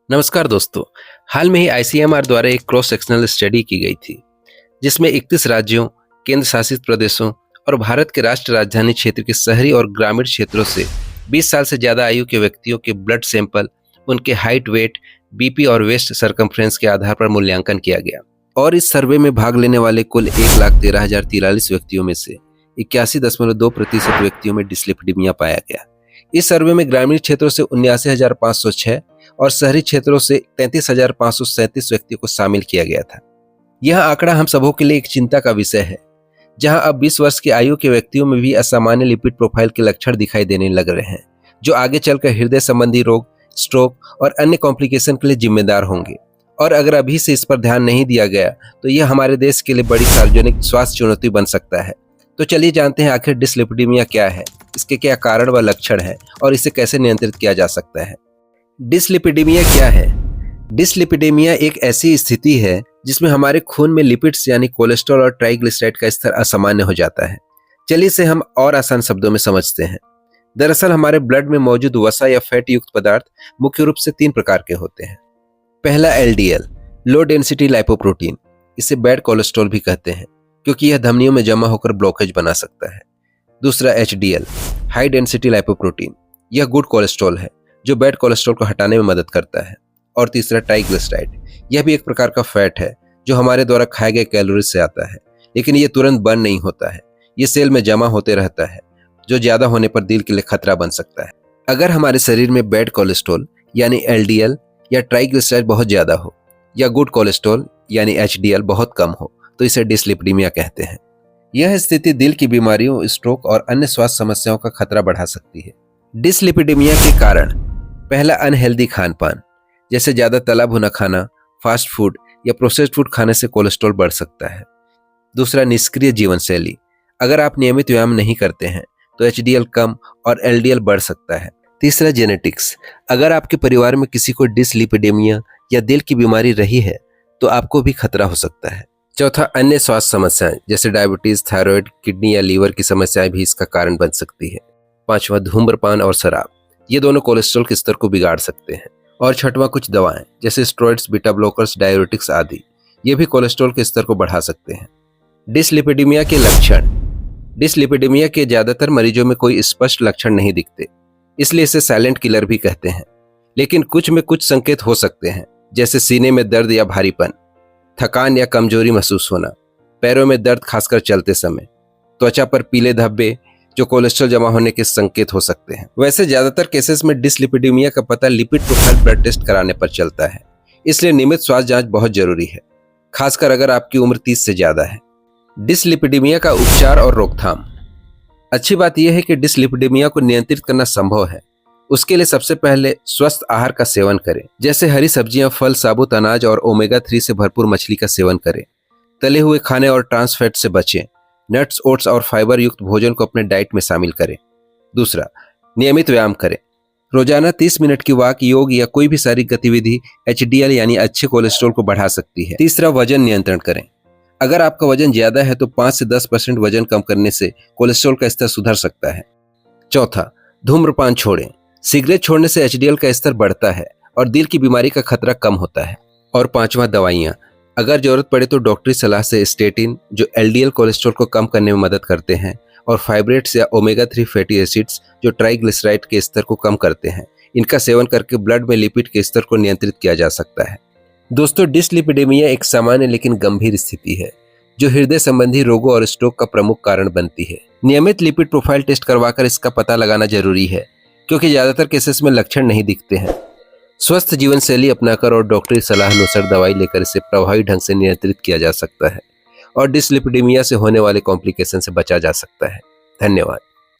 नमस्कार दोस्तों। हाल में ही आईसीएमआर द्वारा एक क्रॉस सेक्शनल स्टडी की गई थी जिसमें 31 राज्यों, केंद्र शासित प्रदेशों और भारत के राष्ट्र राजधानी क्षेत्र के शहरी और ग्रामीण क्षेत्रों से 20 साल से ज्यादा आयु के व्यक्तियों के ब्लड सैंपल, उनके हाइट, वेट, बीपी और वेस्ट सरकमफ्रेंस के आधार पर मूल्यांकन किया गया। और इस सर्वे में भाग लेने वाले कुल 1,13,043 व्यक्तियों में से 81.2% व्यक्तियों में डिस्लिपिडीमिया पाया गया। इस सर्वे में ग्रामीण क्षेत्रों से 79,506 और शहरी क्षेत्रों से 33,537 व्यक्तियों को शामिल किया गया था। यह आंकड़ा हम सबों के लिए एक चिंता का विषय है, जहां अब 20 वर्ष की आयु के व्यक्तियों में भी असामान्य लिपिड प्रोफाइल के लक्षण दिखाई देने लग रहे हैं, जो आगे चलकर हृदय संबंधी रोग, स्ट्रोक और अन्य कॉम्प्लिकेशन के लिए जिम्मेदार होंगे। और अगर अभी से इस पर ध्यान नहीं दिया गया तो यह हमारे देश के लिए बड़ी सार्वजनिक स्वास्थ्य चुनौती बन सकता है। तो चलिए जानते हैं आखिर डिस्लिपिडीमिया क्या है, इसके क्या कारण व लक्षण है और इसे कैसे नियंत्रित किया जा सकता है। डिस्लिपिडीमिया क्या है? डिस्लिपिडीमिया एक ऐसी स्थिति है जिसमें हमारे खून में लिपिड्स यानी कोलेस्ट्रॉल और ट्राइग्लिसराइड का स्तर असामान्य हो जाता है। चलिए इसे हम और आसान शब्दों में समझते हैं। दरअसल हमारे ब्लड में मौजूद वसा या फैट युक्त पदार्थ मुख्य रूप से 3 प्रकार के होते हैं। पहला एलडीएल, लो डेंसिटी लाइपोप्रोटीन। इसे बैड कोलेस्ट्रॉल भी कहते हैं क्योंकि यह धमनियों में जमा होकर ब्लॉकेज बना सकता है। दूसरा एचडीएल, हाई डेंसिटी लाइपोप्रोटीन। यह गुड कोलेस्ट्रॉल है जो बैड कोलेस्ट्रॉल को हटाने में मदद करता है। और तीसरा ट्राइग्लिसराइड, यह भी एक प्रकार का फैट है जो हमारे द्वारा खाए गए कैलोरीज से आता है, लेकिन यह तुरंत बर्न नहीं होता है। यह सेल में जमा होते रहता है, जो ज्यादा होने पर दिल के लिए खतरा बन सकता है। अगर हमारे शरीर में बैड कोलेस्ट्रॉल यानी एलडीएल या ट्राइग्लिसराइड बहुत ज्यादा हो या गुड कोलेस्ट्रॉल यानी एचडीएल बहुत कम हो तो इसे डिस्लिपिडीमिया कहते हैं। यह स्थिति दिल की बीमारियों, स्ट्रोक और अन्य स्वास्थ्य समस्याओं का खतरा बढ़ा सकती है। डिस्लिपिडीमिया के कारण पहला, अनहेल्दी खान पान, जैसे ज्यादा तला भुना खाना, फास्ट फूड या प्रोसेस्ड फूड खाने से कोलेस्ट्रॉल बढ़ सकता है। दूसरा, निष्क्रिय जीवन शैली। अगर आप नियमित व्यायाम नहीं करते हैं तो एचडीएल कम और एलडीएल बढ़ सकता है। तीसरा, जेनेटिक्स। अगर आपके परिवार में किसी को डिस्लिपिडीमिया या दिल की बीमारी रही है तो आपको भी खतरा हो सकता है। चौथा, अन्य स्वास्थ्य समस्याएं जैसे डायबिटीज, थायराइड, किडनी या लीवर की समस्याएं भी इसका कारण बन सकती है। पांचवा, धूम्रपान और शराब। ये दोनों कोलेस्ट्रॉल के स्तर को बिगाड़ सकते हैं। और छठवां, कुछ दवाएं जैसे स्टेरॉइड्स, बीटा ब्लॉकर्स, डायूरेटिक्स आदि, ये भी कोलेस्ट्रॉल के स्तर को बढ़ा सकते हैं। डिस्लिपिडीमिया के लक्षण। डिस्लिपिडीमिया के ज्यादातर मरीजों में कोई स्पष्ट लक्षण नहीं दिखते, इसलिए इसे साइलेंट किलर भी कहते हैं। लेकिन कुछ में कुछ संकेत हो सकते हैं, जैसे सीने में दर्द या भारीपन, थकान या कमजोरी महसूस होना, पैरों में दर्द खासकर चलते समय, त्वचा पर पीले धब्बे जो कोलेस्ट्रॉल जमा होने के संकेत हो सकते हैं। वैसे ज्यादातर केसेस में डिस्लिपिडीमिया का पता लिपिड प्रोफाइल ब्लड टेस्ट कराने पर चलता है, इसलिए नियमित स्वास्थ्य जांच बहुत जरूरी है, खासकर अगर आपकी उम्र 30 से ज्यादा है। डिस्लिपिडीमिया का उपचार और रोकथाम। अच्छी बात यह है कि डिस्लिपिडीमिया को नियंत्रित करना संभव है। उसके लिए सबसे पहले स्वस्थ आहार का सेवन करें, जैसे हरी सब्जियां, फल, साबुत अनाज और ओमेगा 3 से भरपूर मछली का सेवन करें। तले हुए खाने और ट्रांस फैट से बचें। नट्स, ओट्स और फाइबर युक्त भोजन को अपने डाइट में शामिल करें। दूसरा, नियमित व्यायाम करें। रोजाना 30 मिनट की वॉक, योग या कोई भी शारीरिक गतिविधि एचडीएल यानी अच्छे कोलेस्ट्रॉल को बढ़ा सकती है। तीसरा, वजन नियंत्रण करें। अगर आपका वजन ज्यादा है तो 5 से 10% वजन कम करने से कोलेस्ट्रॉल का स्तर सुधर सकता है। चौथा, धूम्रपान छोड़ें। सिगरेट छोड़ने से एचडीएल का स्तर बढ़ता है और दिल की बीमारी का खतरा कम होता है। और पांचवा, दवाइयां। अगर जरूरत पड़े तो डॉक्टरी सलाह से स्टेटिन, जो एलडीएल कोलेस्ट्रॉल को कम करने में मदद करते हैं, और फाइब्रेट्स या ओमेगा 3 फैटी एसिड्स, जो ट्राइग्लिसराइड के स्तर को कम करते हैं, इनका सेवन करके ब्लड में लिपिड के स्तर को नियंत्रित किया जा सकता है। दोस्तों, डिस्लिपिडीमिया एक सामान्य लेकिन गंभीर स्थिति है जो हृदय संबंधी रोगों और स्ट्रोक का प्रमुख कारण बनती है। नियमित लिपिड प्रोफाइल टेस्ट करवाकर इसका पता लगाना जरूरी है, क्योंकि ज्यादातर केसेस में लक्षण नहीं दिखते हैं। स्वस्थ जीवन शैली अपनाकर और डॉक्टरी सलाह अनुसार दवाई लेकर इसे प्रभावी ढंग से नियंत्रित किया जा सकता है और डिस्लिपिडीमिया से होने वाले कॉम्प्लिकेशन से बचा जा सकता है। धन्यवाद।